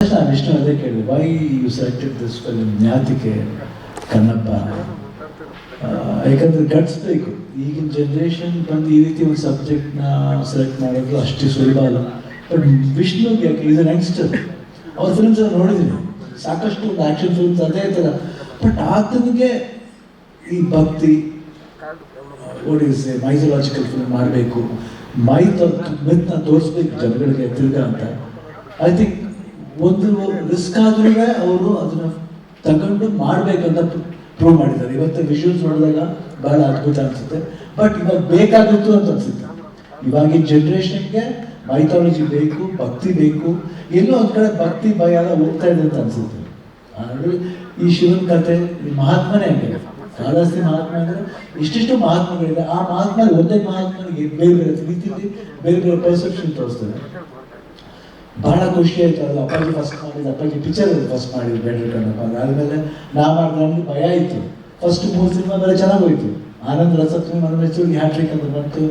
ನಾನು ವಿಷ್ಣು ಅದೇ ಕೇಳಿದೆ, why you selected this film ಜ್ಞಾತಿಕೆ ಕಣ್ಣಪ್ಪ. ಯಾಕಂದ್ರೆ ಗಟ್ಸ್ಬೇಕು. ಈಗಿನ ಜನ್ರೇಷನ್ ಬಂದು ಈ ರೀತಿ ಒಂದು ಸಬ್ಜೆಕ್ಟ್ನ ಸೆಲೆಕ್ಟ್ ಮಾಡೋದು ಅಷ್ಟು ಸುಲಭ ಅಲ್ಲ. ಬಟ್ ವಿಷ್ಣುಗೆ ಯಾಕೆ ಈಸ್ ಅನ್ ಯಂಗ್ಸ್ಟರ್, ಅವ್ರ ಫಿಲ್ಮ್ಸ್ ಎಲ್ಲ ನೋಡಿದ್ದೀನಿ, ಸಾಕಷ್ಟು ಒಂದು ಆ್ಯಕ್ಷನ್ ಫಿಲ್ಮ್ಸ್ ಅದೇ ಥರ. ಬಟ್ ಆತನಿಗೆ ಈ ಭಕ್ತಿ ಓಡಿಸಿ ಮೈಥಾಲಜಿಕಲ್ ಫಿಲ್ಮ್ ಮಾಡಬೇಕು, ಮಿತ್ನ ತೋರಿಸ್ಬೇಕು ಜನಗಳಿಗೆ ತಿರ್ಗಾ ಅಂತ. ಐ ಥಿಂಕ್ ಒಂದು ರಿಸ್ಕ್ ಆದ್ರೂ ಅವರು ಅದನ್ನ ತಗೊಂಡು ಮಾಡಬೇಕಂತ ಪ್ರೂವ್ ಮಾಡಿದ್ದಾರೆ. ಇವತ್ತು ವಿಜುವಲ್ಸ್ ನೋಡಿದಾಗ ಬಹಳ ಅದ್ಭುತ ಅನಿಸುತ್ತೆ. ಬಟ್ ಇವಾಗ ಬೇಕಾಗಿತ್ತು ಅಂತ ಅನ್ಸುತ್ತೆ. ಇವಾಗಿನ ಜನ್ರೇಷನ್ಗೆ ಮೈಥಾಲಜಿ ಬೇಕು, ಭಕ್ತಿ ಬೇಕು. ಎಲ್ಲೋ ಒಂದು ಕಡೆ ಭಕ್ತಿ ಭಯ ಎಲ್ಲ ಹೋಗ್ತಾ ಇದೆ ಅಂತ ಅನ್ಸುತ್ತೆ. ಈ ಶಿವನ ಕಥೆ ಮಹಾತ್ಮನೇ ಹಂಗೆ, ಕಾಳಹಸ್ತಿ ಮಹಾತ್ಮ ಅಂದರೆ ಇಷ್ಟಿಷ್ಟು ಮಹಾತ್ಮಗಳಿದೆ. ಆ ಮಹಾತ್ಮ ಒಂದೇ ಮಹಾತ್ಮನಿಗೆ ಬೇರೆ ಬೇರೆ ರೀತಿಯಲ್ಲಿ ಬೇರೆ ಬೇರೆ ಪರ್ಸೆಪ್ಷನ್ ತೋರಿಸ್ತದೆ. ಬಹಳ ಖುಷಿ ಆಯ್ತು. ಅದು ಅಪ್ಪಾಜಿ ಫಸ್ಟ್ ಮಾಡಿದ್ದು, ಅಪ್ಪಾಜಿ ಪಿಕ್ಚರ್ ಫಸ್ಟ್ ಮಾಡಿದ್ದು ಬೇಡ್ರಿ ಕಣ್ಣಪ್ಪ. ಅದಾದಮೇಲೆ ನಾ ಮಾಡಿದ್ರೆ ನಮ್ಗೆ ಭಯ ಆಯಿತು. ಫಸ್ಟ್ 3 ಸಿನಿಮಾ ಮೇಲೆ ಚೆನ್ನಾಗಿ ಹೋಯ್ತು. ಆನಂದ್ ರಸಪ್ತಮಿ ಮನಮೆಚ್ಚುಗೆ ಹ್ಯಾಟ್ರಿಕ್ ಅಂತ ಬಂತು,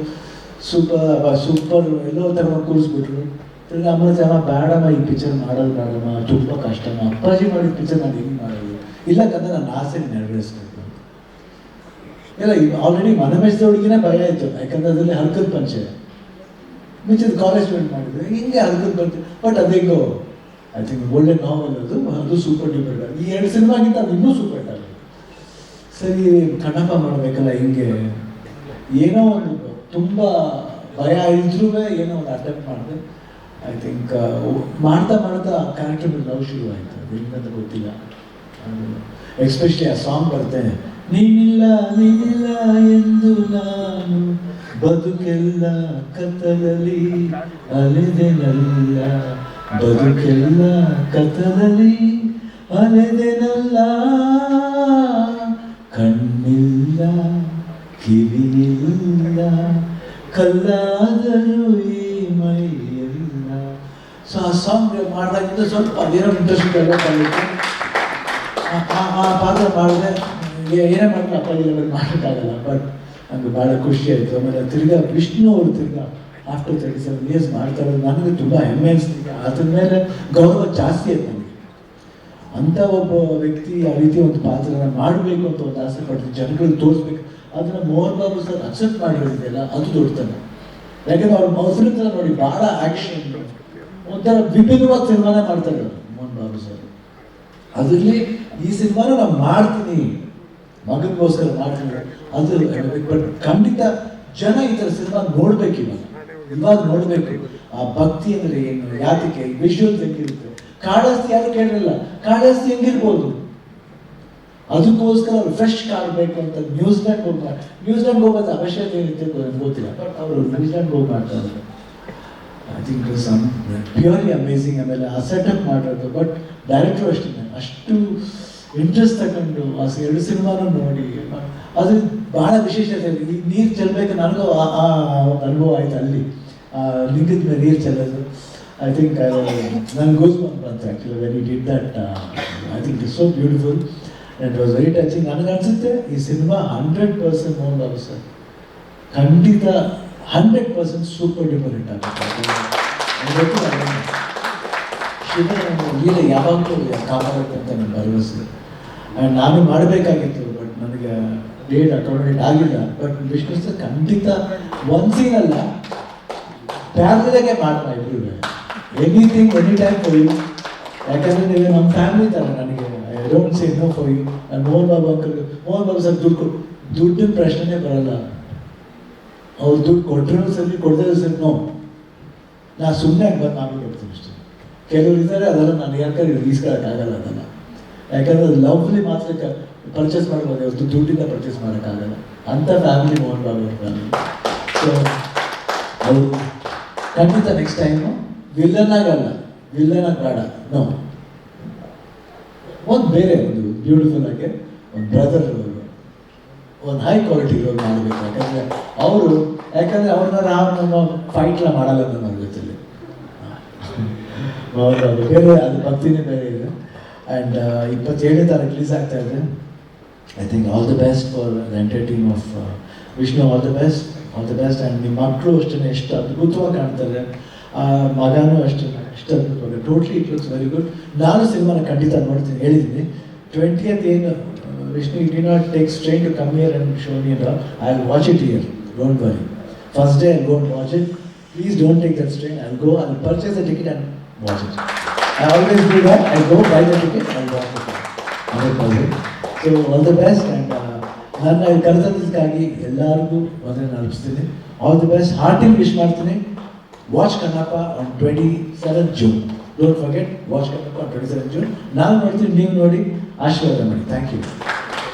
ಸೂಪರ್ ಎಲ್ಲೋ ತಗೊಂಡು ಕೂರಿಸ್ಬಿಟ್ರು. ತಿರ್ಗಿ ಆಮೇಲೆ ಜನ ಬೇಡಮ್ಮ ಈ ಪಿಕ್ಚರ್ ಮಾಡೋದು ಬೇಡಮ್ಮ, ತುಂಬ ಕಷ್ಟಮ್ಮ, ಅಪ್ಪಾಜಿ ಮಾಡಿದ ಪಿಕ್ಚರ್ ನಾನು ಹೆಂಗೆ ಮಾಡೋದು, ಇಲ್ಲಕ್ಕಂದ್ರೆ ನನ್ನ ಆಸೆ ನೆರವೇರಿಸ್ಬೇಕು ಎಲ್ಲ. ಈಗ ಆಲ್ರೆಡಿ ಮನಮೆಚ್ಚದವ್ರಿಗಿನೇ ಭಯ ಆಯಿತು, ಯಾಕಂದ್ರೆ ಅದರಲ್ಲಿ ಹರ್ಕದ ಪಂಚೆ ಮಿಂಚಿದ ಕಾಲೇಜ್ ಸ್ಟೂಡೆಂಟ್ ಮಾಡಿದ್ರೆ ಹಿಂಗೆ ಹರ್ಕದ್ ಬಂತು. ಬಟ್ ಅದೇಗೋ ಐ ಥಿಂಕ್ ಒಳ್ಳೆ ನಾವೆಲ್ ಅದು ಸೂಪರ್ ಡೂಪರ್. ಈ 2 ಸಿನಿಮಾಗಿಂತ ಅದು ಇನ್ನೂ ಸೂಪರ್ ಆಗಿದೆ. ಸರಿ ಕಣ್ಣಪ್ಪ ಮಾಡಬೇಕಲ್ಲ, ಹಿಂಗೆ ಏನೋ ಒಂದು ತುಂಬ ಭಯ ಇದ್ರೂ ಏನೋ ಒಂದು ಅಟೆಂಪ್ಟ್ ಮಾಡಿದೆ. ಐ ಥಿಂಕ್ ಮಾಡ್ತಾ ಮಾಡ್ತಾ ಕ್ಯಾರೆಕ್ಟರ್ ಮೇಲೆ ಲವ್ ಶುರು ಆಯಿತು. ಅದು ಹೆಂಗಂತ ಗೊತ್ತಿಲ್ಲ. ಎಸ್ಪೆಷಲಿ ಆ ಸಾಂಗ್ ಬರುತ್ತೆ, ನೀನಿಲ್ಲ ನೀನಿಲ್ಲ ಎಂದು ನಾನು ಬದುಕೆಲ್ಲ ಕತ್ತಲಲ್ಲಿ ಅಲೆದೆನಲ್ಲ, ಬದುಕೆಲ್ಲ ಕತ್ತಲಲ್ಲಿ ಅಲೆದೆನಲ್ಲ, ಕಣ್ಣಿಲ್ಲ ಕಿವಿಯಿಲ್ಲ ಕಲ್ಲಾದರೂ ಈ ಮೈಯಿಲ್ಲ. ಸೊ ಆ ಸಾಂಗ್ ಮಾಡಿದಾಗಿಂದ ಸ್ವಲ್ಪ ಅದೇನೋ ಇಂಟ್ರೆಸ್ಟ್ ಡೆವಲಪ್ ಆಗಿತ್ತು. ಆ ಪಾತ್ರ ಮಾಡಿದೆ, ಏನೇ ಮಾಡಿದ್ರೆ ಅಪ್ಪಾಜಿ ಮಾಡೋಕ್ಕಾಗಲ್ಲ. ಬಟ್ ನನಗೆ ಭಾಳ ಖುಷಿ ಆಯಿತು. ಆಮೇಲೆ ತಿರ್ಗಾ ವಿಷ್ಣು ಅವರು ತಿರ್ಗಾ ಆಫ್ಟರ್ 37 ಇಯರ್ಸ್ ಮಾಡ್ತಾ ಇರೋದು ನನಗೆ ತುಂಬ ಹೆಮ್ಮೆ ಅನಿಸ್ತಿದೆ. ಅದ್ರ ಮೇಲೆ ಗೌರವ ಜಾಸ್ತಿ ಆಯ್ತು ನನಗೆ. ಅಂಥ ಒಬ್ಬ ವ್ಯಕ್ತಿ ಆ ರೀತಿ ಒಂದು ಪಾತ್ರನ ಮಾಡಬೇಕು ಅಂತ ಒಂದು ಆಸೆ ಪಡ್ತೀನಿ, ಜನಗಳಿಗೆ ತೋರಿಸ್ಬೇಕು. ಅದನ್ನು ಮೋಹನ್ ಬಾಬು ಸರ್ ಅಕ್ಸೆಪ್ಟ್ ಮಾಡಿರೋದಿದೆಯಲ್ಲ, ಅದು ದೊಡ್ಡತನ. ಯಾಕಂದ್ರೆ ಅವ್ರ ಫಿಲ್ಮ್ಸ್ ಎಲ್ಲ ನೋಡಿ ಭಾಳ ಆ್ಯಕ್ಷನ್, ಒಂಥರ ವಿಭಿನ್ನವಾದ ಸಿನಿಮಾನೇ ಮಾಡ್ತಾರೆ ಮೋಹನ್ ಬಾಬು ಸರ್. ಅದರಲ್ಲಿ ಈ ಸಿನಿಮಾನ ನಾನು ಮಾಡ್ತೀನಿ, ಮಗನಿಗೋಸ್ಕರ ಮಾಡ್ತೀನಿ, ಅದು. ಬಟ್ ಖಂಡಿತ ಜನ ಈ ಥರ ಸಿನಿಮಾ ನೋಡ್ಬೇಕು, ಇವಾಗ ನೋಡಬೇಕು. ಆ ಭಕ್ತಿ ಅಂದರೆ ಏನು, ಯಾತಿಕೆ, ವಿಜುವಲ್ಸ್ ಹೆಂಗಿರುತ್ತೆ. ಕಾಳಹಸ್ತಿ ಯಾರು ಕೇಳಿರಲ್ಲ, ಕಾಳಹಸ್ತಿ ಹೆಂಗಿರ್ಬೋದು. ಅದಕ್ಕೋಸ್ಕರ ಅವ್ರು ಫ್ರೆಶ್ ಕಾಣಬೇಕು ಅಂತ ನ್ಯೂಜಿಲ್ಯಾಂಡ್ ಹೋಗೋದು ಅವಶ್ಯಕತೆ ಏನಿರುತ್ತೆ ಗೊತ್ತಿಲ್ಲ. ಬಟ್ ಅವರು ನ್ಯೂಜಿಲ್ಯಾಂಡ್ ಹೋಗಿ ಮಾಡ್ತಾರೆ. I think some purely amazing. ಆಮೇಲೆ ಆ ಸೆಟಪ್ ಮಾಡೋದು. ಬಟ್ ಡೈರೆಕ್ಟ್ರು ಅಷ್ಟೇ ಅಷ್ಟು ಇಂಟ್ರೆಸ್ಟ್ ತಗೊಂಡು ಆ 2 ಸಿನಿಮಾನು ನೋಡಿ, ಅದು ಬಹಳ ವಿಶೇಷತೆ. ಈಗ ನೀರು ಚೆಲ್ಲಬೇಕು, ನನಗೂ ಆ ಅನುಭವ ಆಯ್ತು. ಅಲ್ಲಿ ಲಿಂಗದ ಮೇಲೆ ನೀರು ಚೆಲ್ಲೋದು, ಐ ಥಿಂಕ್ ನನಗೆ ಗೋಸ್ಬಂಪ್ ಬಂತು actually when you did that. I think it's so beautiful, it was very touching. ನನಗನ್ಸುತ್ತೆ ಈ ಸಿನಿಮಾ 100% ಮೋಹನ್ ಬಾಬು ಸರ್ ಖಂಡಿತ 100% ಸೂಪರ್ ಡೂಪರ್ ಹಿಟ್ ಆಗುತ್ತೆ. ಶಿವ ಯಾವಾಗಲೂ ಕಾಪಾಡುತ್ತೆ ಅಂತ ನನ್ನ ಭರವಸೆ. ಆ್ಯಂಡ್ ನಾನು ಮಾಡಬೇಕಾಗಿತ್ತು, ಬಟ್ ನನಗೆ ಡೇಟ್ ಅಕಾಮಡೇಟ್ ಆಗಿಲ್ಲ. ಬಟ್ ವಿಷ್ಣು ಸರ್ ಖಂಡಿತ ಒಂದು ಸೀನಲ್ಲ, ಫ್ಯಾಮಿಲಿಗೆ ಮಾಡ್ತಾ ಇದ್ರು. Anything any time for you. ಯಾಕಂದರೆ ನೀವು ನಮ್ಮ ಫ್ಯಾಮಿಲಿ ಥರ. ನನಗೆ I don't say no for you. ನಾನು ಮೋಹನ್ ಬಾಬು ಸರ್ ದುಡ್ಡಿನ ಪ್ರಶ್ನೆನೇ ಬರಲ್ಲ. ಅವ್ರು ದುಡ್ಡು ಕೊಟ್ಟರು ಸರಿ, ಕೊಡದೇ ಸರಿ ನೋ, ನಾ ಸುಮ್ಮನೆ ಬಂದು ಮಾಡ್ಬಿಟ್ಟು ಅಷ್ಟೇ. ಕೆಲವರು ಇದ್ದಾರೆ, ಅದೆಲ್ಲ ನಾನು ಯಾಕಂದ್ರೆ ಈಸ್ಕೊಳ್ಳೋಕ್ಕಾಗಲ್ಲ ಅದನ್ನು. ಯಾಕಂದರೆ ಅದು ಲವ್ಲಿ ಮಾತ್ರ ಪರ್ಚೇಸ್ ಮಾಡ್ಬೋದು, ಅವತ್ತು ದುಡ್ಡಿಂದ ಪರ್ಚೇಸ್ ಮಾಡೋಕ್ಕಾಗಲ್ಲ. ಅಂಥ ಫ್ಯಾಮಿಲಿ ಮೋಹನ್ ಬಾಬು ಅವ್ರ ಫ್ಯಾಮಿಲಿ. ಸೊ ಅವರು ಖಂಡಿತ ನೆಕ್ಸ್ಟ್ ಟೈಮು ವಿಲ್ಲನಾಗಲ್ಲ, ವಿಲ್ಲನಾಗಿ ಬೇಡ, ನೋ, ಒಂದು ಬೇರೆ ಒಂದು ಬ್ಯೂಟಿಫುಲ್ ಆಗಿ ಒಂದು ಬ್ರದರ್, ಒಂದು ಹೈ ಕ್ವಾಲಿಟಿ ರೋಲ್ ಮಾಡಬೇಕು. ಯಾಕಂದರೆ ಅವ್ರನ್ನ ಫೈಟ್ಲ ಮಾಡಲ್ಲ ನನ್ನ ಜೊತೆಲಿ. ಬೇರೆ ಅದು ಭಕ್ತಿನೇ ಬೇರೆ ಇದೆ. ಆ್ಯಂಡ್ 27ನೇ ತಾರೀಕು ರಿಲೀಸ್ ಆಗ್ತಾ ಇದೆ. I think all the best for the entire team of Vishnu. All the best. And ನಿಮ್ಮ ಮಕ್ಕಳು ಅಷ್ಟೇ ಎಷ್ಟು ಅದ್ಭುತವಾಗಿ ಕಾಣ್ತಾರೆ. ಮಗನೂ ಅಷ್ಟೇ ಇಷ್ಟ totally it looks very good. ನಾನು ಸಿನಿಮಾನ ಖಂಡಿತ ನೋಡ್ತೀನಿ, ಹೇಳಿದ್ದೀನಿ 20th ಏನು Vishnu did not take strain to come here and show me and I will watch it here, don't worry. First day I go and watch it. Please don't take that strain. I'll go, I'll purchase the ticket and watch it. I always do that. I go buy the ticket and watch the film. 100%. So all the best and ನಾನು ಕರೆದಕ್ಕಾಗಿ ಎಲ್ಲರಿಗೂ ಮೊದಲೇ ನಡೆಸ್ತೀನಿ. All the best. ಹಾರ್ಟಿಂಗ್ wish ಮಾಡ್ತೀನಿ. Watch Kannappa on 27th June. Don't forget, watch Kannappa on 27th June. ನಾನು ನೋಡ್ತೀನಿ, ನೀವು ನೋಡಿ ಆಶೀರ್ವಾದ ಮಾಡಿ. Thank you.